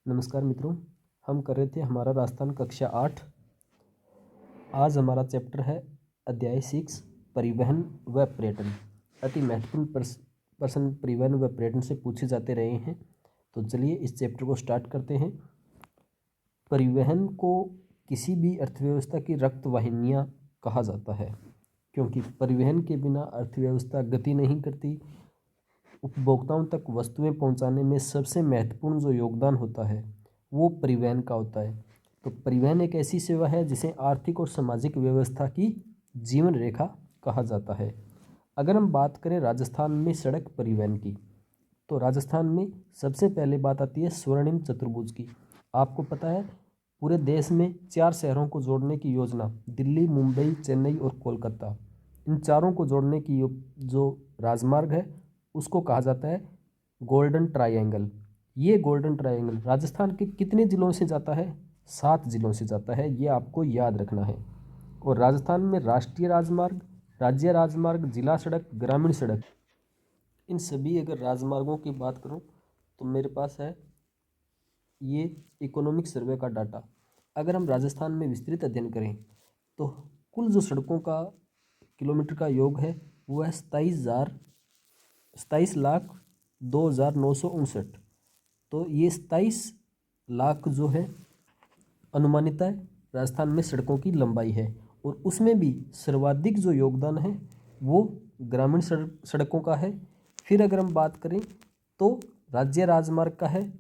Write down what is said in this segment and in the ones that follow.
नमस्कार मित्रों, हम कर रहे थे हमारा राजस्थान कक्षा 8। आज हमारा चैप्टर है अध्याय 6 परिवहन व पर्यटन। अति महत्वपूर्ण प्रश्न परिवहन व पर्यटन से पूछे जाते रहे हैं। तो चलिए इस चैप्टर को स्टार्ट करते हैं। परिवहन को किसी भी अर्थव्यवस्था की रक्तवाहिनियाँ कहा जाता है, क्योंकि परिवहन के बिना अर्थव्यवस्था गति नहीं करती। उपभोक्ताओं तक वस्तुएं पहुंचाने में सबसे महत्वपूर्ण जो योगदान होता है वो परिवहन का होता है। तो परिवहन एक ऐसी सेवा है जिसे आर्थिक और सामाजिक व्यवस्था की जीवन रेखा कहा जाता है। अगर हम बात करें राजस्थान में सड़क परिवहन की, तो राजस्थान में सबसे पहले बात आती है स्वर्णिम चतुर्भुज की। आपको पता है पूरे देश में 4 शहरों को जोड़ने की योजना, दिल्ली, मुंबई, चेन्नई और कोलकाता, इन चारों को जोड़ने की जो राजमार्ग है उसको कहा जाता है गोल्डन ट्रायंगल। ये गोल्डन ट्रायंगल राजस्थान के कितने ज़िलों से जाता है? 7 ज़िलों से जाता है, ये आपको याद रखना है। और राजस्थान में राष्ट्रीय राजमार्ग, राज्य राजमार्ग, जिला सड़क, ग्रामीण सड़क, इन सभी अगर राजमार्गों की बात करूं तो मेरे पास है ये इकोनॉमिक सर्वे का डाटा। अगर हम राजस्थान में विस्तृत अध्ययन करें तो कुल जो सड़कों का किलोमीटर का योग है वो है 27,02,959। तो ये 27 लाख जो है अनुमानित है राजस्थान में सड़कों की लंबाई है। और उसमें भी सर्वाधिक जो योगदान है वो ग्रामीण सड़कों का है। फिर अगर हम बात करें तो राज्य राजमार्ग का है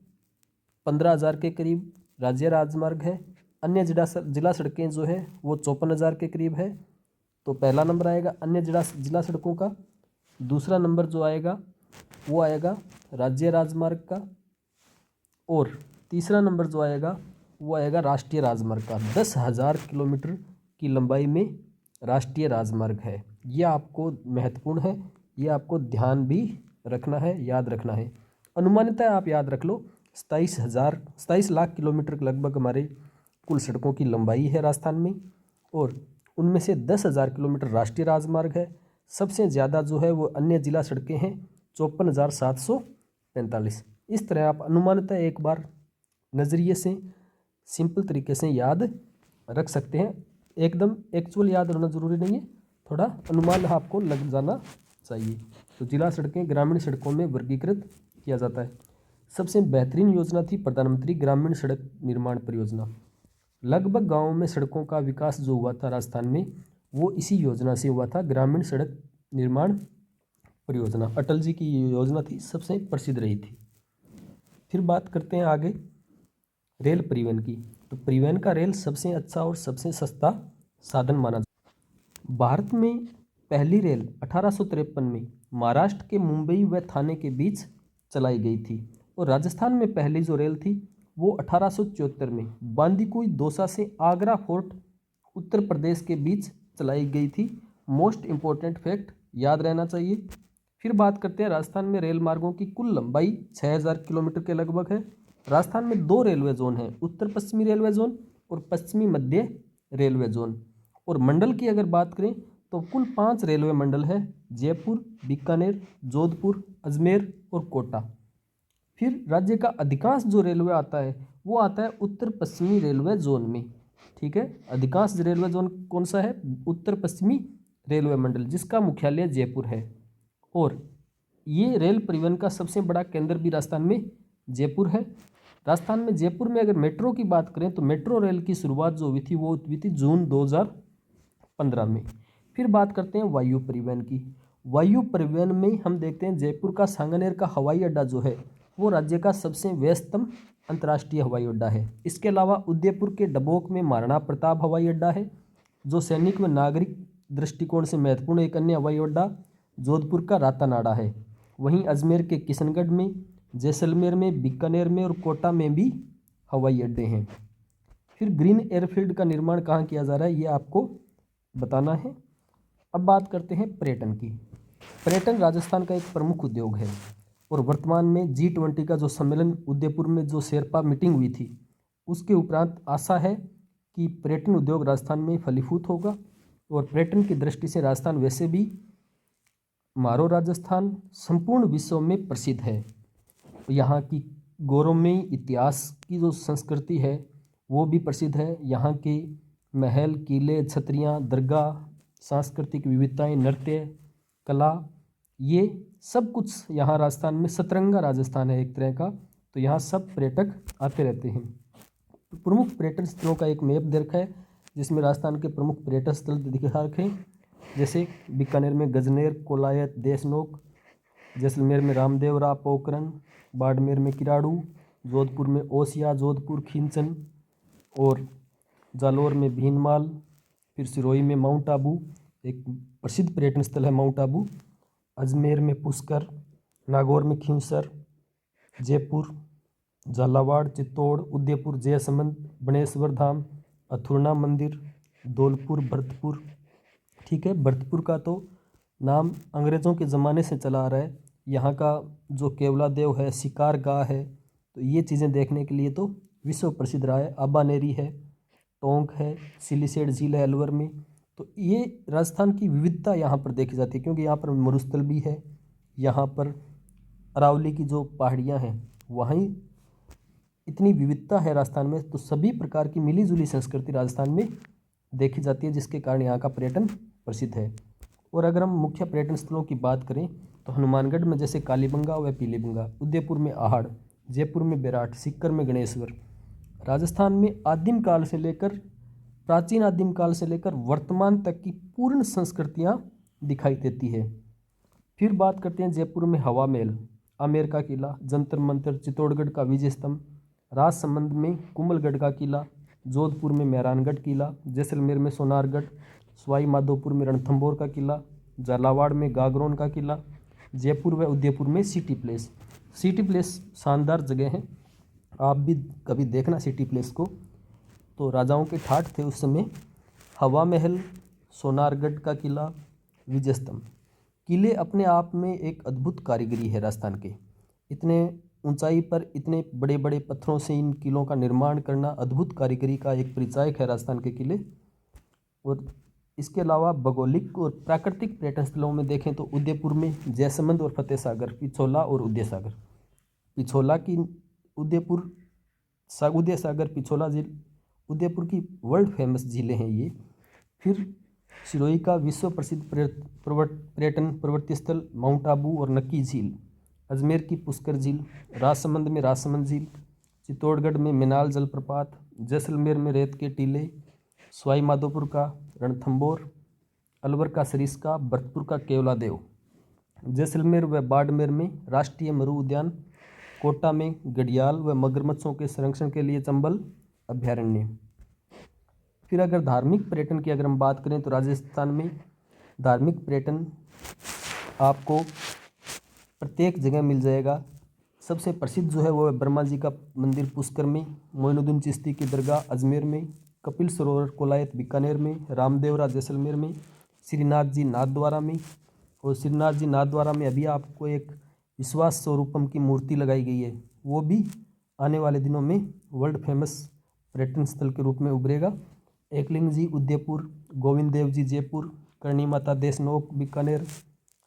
15,000 के करीब राज्य राजमार्ग है। अन्य जिला सड़कें जो है वो 54,000 के करीब है। तो पहला नंबर आएगा अन्य जिला सड़कों का। दूसरा नंबर जो आएगा वो आएगा राज्य राजमार्ग का। और तीसरा नंबर जो आएगा वो आएगा राष्ट्रीय राजमार्ग का। 10,000 किलोमीटर की लंबाई में राष्ट्रीय राजमार्ग है। ये आपको महत्वपूर्ण है, ये आपको ध्यान भी रखना है, याद रखना है। अनुमानित आप याद रख लो 27 लाख किलोमीटर लगभग हमारे कुल सड़कों की लंबाई है राजस्थान में। और उनमें से 10,000 किलोमीटर राष्ट्रीय राजमार्ग है। सबसे ज़्यादा जो है वो अन्य जिला सड़कें हैं 54,745। इस तरह आप अनुमानित एक बार नज़रिए से सिंपल तरीके से याद रख सकते हैं। एकदम एक्चुअल याद रहना ज़रूरी नहीं है, थोड़ा अनुमान आपको लग जाना चाहिए। तो जिला सड़कें ग्रामीण सड़कों में वर्गीकृत किया जाता है। सबसे बेहतरीन योजना थी प्रधानमंत्री ग्रामीण सड़क निर्माण परियोजना। लगभग गाँव में सड़कों का विकास जो हुआ था राजस्थान में वो इसी योजना से हुआ था, ग्रामीण सड़क निर्माण परियोजना। अटल जी की ये योजना थी, सबसे प्रसिद्ध रही थी। फिर बात करते हैं आगे रेल परिवहन की। तो परिवहन का रेल सबसे अच्छा और सबसे सस्ता साधन माना जाता है। भारत में पहली रेल 1853 में महाराष्ट्र के मुंबई व थाने के बीच चलाई गई थी। और राजस्थान में पहली जो रेल थी वो 1874 में बांदीकुई दौसा से आगरा फोर्ट उत्तर प्रदेश के बीच चलाई गई थी। मोस्ट इम्पोर्टेंट फैक्ट याद रहना चाहिए। फिर बात करते हैं राजस्थान में रेल मार्गों की कुल लंबाई 6,000 किलोमीटर के लगभग है। राजस्थान में 2 रेलवे जोन हैं, उत्तर पश्चिमी रेलवे जोन और पश्चिमी मध्य रेलवे जोन। और मंडल की अगर बात करें तो कुल 5 रेलवे मंडल है, जयपुर, बीकानेर, जोधपुर, अजमेर और कोटा। फिर राज्य का अधिकांश जो रेलवे आता है वो आता है उत्तर पश्चिमी रेलवे जोन में। ठीक है, अधिकांश रेलवे जोन कौन सा है? उत्तर पश्चिमी रेलवे मंडल, जिसका मुख्यालय जयपुर है। और ये रेल परिवहन का सबसे बड़ा केंद्र भी राजस्थान में जयपुर है। राजस्थान में जयपुर में अगर मेट्रो की बात करें तो मेट्रो रेल की शुरुआत जो हुई थी वो हुई थी जून 2015 में। फिर बात करते हैं वायु परिवहन की। वायु परिवहन में हम देखते हैं जयपुर का सांगानेर का हवाई अड्डा जो है वो राज्य का सबसे व्यस्तम अंतर्राष्ट्रीय हवाई अड्डा है। इसके अलावा उदयपुर के डबोक में महाराणा प्रताप हवाई अड्डा है जो सैनिक व नागरिक दृष्टिकोण से महत्वपूर्ण। एक अन्य हवाई अड्डा जोधपुर का रातानाडा है। वहीं अजमेर के किशनगढ़ में, जैसलमेर में, बीकानेर में और कोटा में भी हवाई अड्डे हैं। फिर ग्रीन एयरफील्ड का निर्माण कहाँ किया जा रहा है ये आपको बताना है। अब बात करते हैं पर्यटन की। पर्यटन राजस्थान का एक प्रमुख उद्योग है। और वर्तमान में G20 का जो सम्मेलन उदयपुर में जो शेरपा मीटिंग हुई थी उसके उपरांत आशा है कि पर्यटन उद्योग राजस्थान में फलीभूत होगा। और पर्यटन की दृष्टि से राजस्थान वैसे भी मारो राजस्थान संपूर्ण विश्व में प्रसिद्ध है। यहाँ की गौरवमयी इतिहास की जो संस्कृति है वो भी प्रसिद्ध है। यहाँ के महल, किले, छतरियाँ, दरगाह, सांस्कृतिक विविधताएं, नृत्य, कला, ये सब कुछ यहाँ राजस्थान में, सतरंगा राजस्थान है एक तरह का, तो यहाँ सब पर्यटक आते रहते हैं। प्रमुख पर्यटन स्थलों का एक मैप दे रखा है जिसमें राजस्थान के प्रमुख पर्यटन स्थल दिखा रखे हैं, जैसे बीकानेर में गजनेर, कोलायत, देशनोक, जैसलमेर में रामदेवरा, पोखरण, बाड़मेर में किराड़ू, जोधपुर में ओसिया, जोधपुर, खींचन, और जालौर में भीनमाल, फिर सिरोही में माउंट आबू, एक प्रसिद्ध पर्यटन स्थल है माउंट आबू, अजमेर में पुष्कर, नागौर में खींवसर, जयपुर, झालावाड़, चित्तौड़, उदयपुर, जयसमंद, बनेश्वर धाम, अथुर्णा मंदिर, धौलपुर, भरतपुर। ठीक है, भरतपुर का तो नाम अंग्रेज़ों के ज़माने से चला आ रहा है। यहाँ का जो केवला देव है, शिकार गाह है, तो ये चीज़ें देखने के लिए तो विश्व प्रसिद्ध रहा है। आबानेरी है, टोंक है, सिलीसेड झील है अलवर में। तो ये राजस्थान की विविधता यहाँ पर देखी जाती है, क्योंकि यहाँ पर मरुस्थल भी है, यहाँ पर अरावली की जो पहाड़ियाँ हैं वहीं इतनी विविधता है राजस्थान में, तो सभी प्रकार की मिलीजुली संस्कृति राजस्थान में देखी जाती है, जिसके कारण यहाँ का पर्यटन प्रसिद्ध है। और अगर हम मुख्य पर्यटन स्थलों की बात करें तो हनुमानगढ़ में जैसे कालीबंगा व पीलीबंगा, उदयपुर में आहड़, जयपुर में बैराट, सीकर में गणेश्वर। राजस्थान में आदिम काल से लेकर, प्राचीन आदिम काल से लेकर वर्तमान तक की पूर्ण संस्कृतियाँ दिखाई देती है। फिर बात करते हैं जयपुर में हवा महल, आमेर का किला, जंतर मंतर, चित्तौड़गढ़ का विजय स्तंभ, राजसमंद में कुंभलगढ़ का किला, जोधपुर में मेहरानगढ़ किला, जैसलमेर में सोनारगढ़, सवाई माधोपुर में रणथंभौर का किला, झालावाड़ में गागरोन का किला, जयपुर व उदयपुर में सिटी प्लेस। सिटी प्लेस शानदार जगह है, आप भी कभी देखना सिटी प्लेस को। तो राजाओं के ठाठ थे उस समय। हवा महल, सोनारगढ़ का किला, विजय स्तंभ, किले अपने आप में एक अद्भुत कारीगरी है राजस्थान के। इतने ऊंचाई पर इतने बड़े बड़े पत्थरों से इन किलों का निर्माण करना अद्भुत कारीगरी का एक परिचायक है राजस्थान के किले। और इसके अलावा भौगोलिक और प्राकृतिक पर्यटन स्थलों में देखें तो उदयपुर में जयसमंद और फतेह सागर, पिछोला और उदय सागर। पिछोला की उदयपुर उदय सागर, पिछोला झील उदयपुर की वर्ल्ड फेमस झीलें हैं ये। फिर सिरोही का विश्व प्रसिद्ध पर्यटन प्रवृत्ति स्थल माउंट आबू और नक्की झील, अजमेर की पुष्कर झील, राजसमंद में राजसमंद झील, चित्तौड़गढ़ में मिनाल जलप्रपात, जैसलमेर में रेत के टीले, सवाई माधोपुर का रणथंभौर, अलवर का सरिस्का, भरतपुर का केवला देव, जैसलमेर व बाड़मेर में राष्ट्रीय मरु उद्यान, कोटा में घड़ियाल व मगरमच्छों के संरक्षण के लिए चंबल अभ्यारण्य। फिर अगर धार्मिक पर्यटन की अगर हम बात करें तो राजस्थान में धार्मिक पर्यटन आपको प्रत्येक जगह मिल जाएगा। सबसे प्रसिद्ध जो है वो है ब्रह्मा जी का मंदिर पुष्कर में, मोइनुद्दीन चिश्ती की दरगाह अजमेर में, कपिल सरोवर कोलायत बीकानेर में, रामदेवरा जैसलमेर में, श्रीनाथ जी नाथद्वारा में। और श्रीनाथ जी नाथद्वारा में अभी आपको एक विश्वास स्वरूपम की मूर्ति लगाई गई है, वो भी आने वाले दिनों में वर्ल्ड फेमस पर्यटन स्थल के रूप में उभरेगा। एकलिंग जी उदयपुर, गोविंद देव जी जयपुर, करणी माता देशनोक बीकानेर,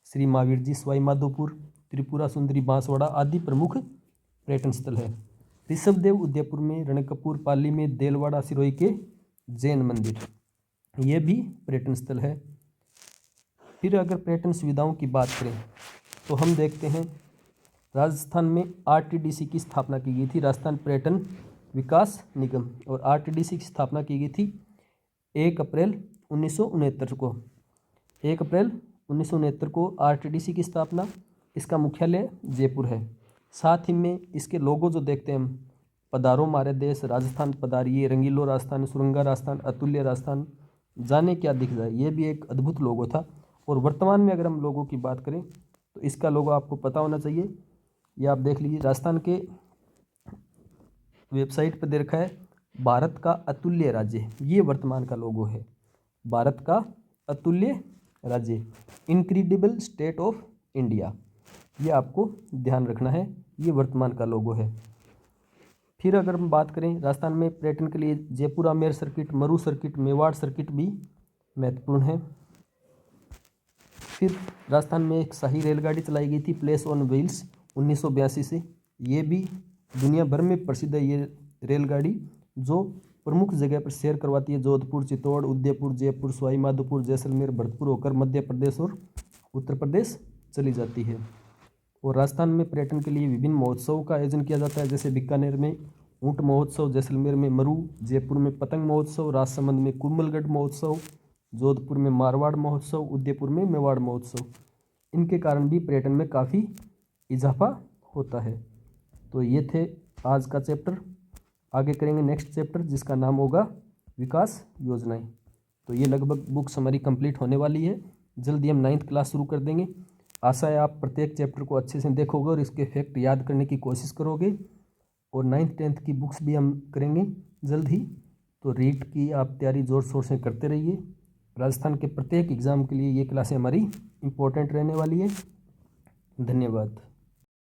श्री महावीर जी सवाई माधोपुर, त्रिपुरा सुंदरी बांसवाड़ा आदि प्रमुख पर्यटन स्थल है। ऋषभदेव उदयपुर में, रणकपुर पाली में, देलवाड़ा सिरोही के जैन मंदिर, ये भी पर्यटन स्थल है। फिर अगर पर्यटन सुविधाओं की बात करें तो हम देखते हैं राजस्थान में आरटीडीसी की स्थापना की गई थी, राजस्थान पर्यटन विकास निगम, और आरटीडीसी की स्थापना की गई थी 1 अप्रैल 1969 को। 1 अप्रैल 1969 को आरटीडीसी की स्थापना। इसका मुख्यालय जयपुर है। साथ ही में इसके लोगो जो देखते हैं हम, पधारो मारे देश, राजस्थान पधारिए, रंगीलो राजस्थान, सुरंगा राजस्थान, अतुल्य राजस्थान, जाने क्या दिख जाए, ये भी एक अद्भुत लोगो था। और वर्तमान में अगर हम लोगों की बात करें तो इसका लोगो आपको पता होना चाहिए, ये आप देख लीजिए, राजस्थान के वेबसाइट पर दे रखा है भारत का अतुल्य राज्य, ये वर्तमान का लोगो है, भारत का अतुल्य राज्य, इनक्रेडिबल स्टेट ऑफ इंडिया, ये आपको ध्यान रखना है, ये वर्तमान का लोगो है। फिर अगर हम बात करें राजस्थान में पर्यटन के लिए जयपुर आमेर सर्किट, मरु सर्किट, मेवाड़ सर्किट भी महत्वपूर्ण है। फिर राजस्थान में एक शाही रेलगाड़ी चलाई गई थी प्लेस ऑन व्हील्स 1982 से, ये भी दुनिया भर में प्रसिद्ध है ये रेलगाड़ी, जो प्रमुख जगह पर सैर करवाती है। जोधपुर, चित्तौड़, उदयपुर, जयपुर, सवाई माधोपुर, जैसलमेर, भरतपुर होकर मध्य प्रदेश और उत्तर प्रदेश चली जाती है। और राजस्थान में पर्यटन के लिए विभिन्न महोत्सवों का आयोजन किया जाता है, जैसे बीकानेर में ऊंट महोत्सव, जैसलमेर में मरु, जयपुर में पतंग महोत्सव, राजसमंद में कुम्भलगढ़ महोत्सव, जोधपुर में मारवाड़ महोत्सव, उदयपुर में मेवाड़ महोत्सव। इनके कारण भी पर्यटन में काफ़ी इजाफा होता है। तो ये थे आज का चैप्टर। आगे करेंगे नेक्स्ट चैप्टर, जिसका नाम होगा विकास योजनाएं। तो ये लगभग बुक समरी कंप्लीट होने वाली है। जल्दी हम 9th क्लास शुरू कर देंगे। आशा है आप प्रत्येक चैप्टर को अच्छे से देखोगे और इसके फैक्ट याद करने की कोशिश करोगे। और 9th 10th की बुक्स भी हम करेंगे जल्द ही। तो रीट की आप तैयारी ज़ोर शोर से करते रहिए। राजस्थान के प्रत्येक एग्ज़ाम के लिए ये क्लासें हमारी इम्पोर्टेंट रहने वाली है। धन्यवाद।